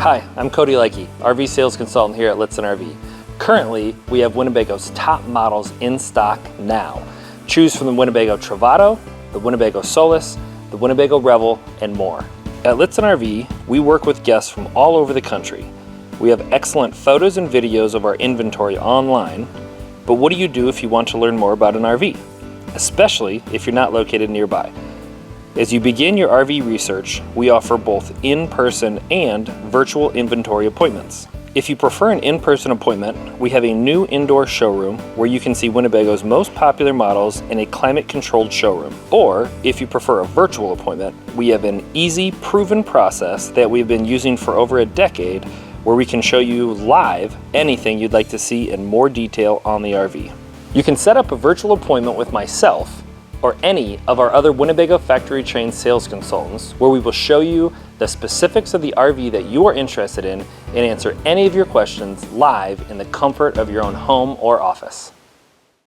Hi, I'm Cody Leike, RV sales consultant here at Lichtsinn RV. Currently, we have Winnebago's top models in stock now. Choose from the Winnebago Travato, the Winnebago Solis, the Winnebago Revel, and more. At Lichtsinn RV, we work with guests from all over the country. We have excellent photos and videos of our inventory online, but what do you do if you want to learn more about an RV? Especially if you're not located nearby. As you begin your RV research, we offer both in-person and virtual inventory appointments. If you prefer an in-person appointment, we have a new indoor showroom where you can see Winnebago's most popular models in a climate-controlled showroom. Or, if you prefer a virtual appointment, we have an easy, proven process that we've been using for over a decade where we can show you live anything you'd like to see in more detail on the RV. You can set up a virtual appointment with myself or any of our other Winnebago Factory trained sales consultants where we will show you the specifics of the RV that you are interested in and answer any of your questions live in the comfort of your own home or office.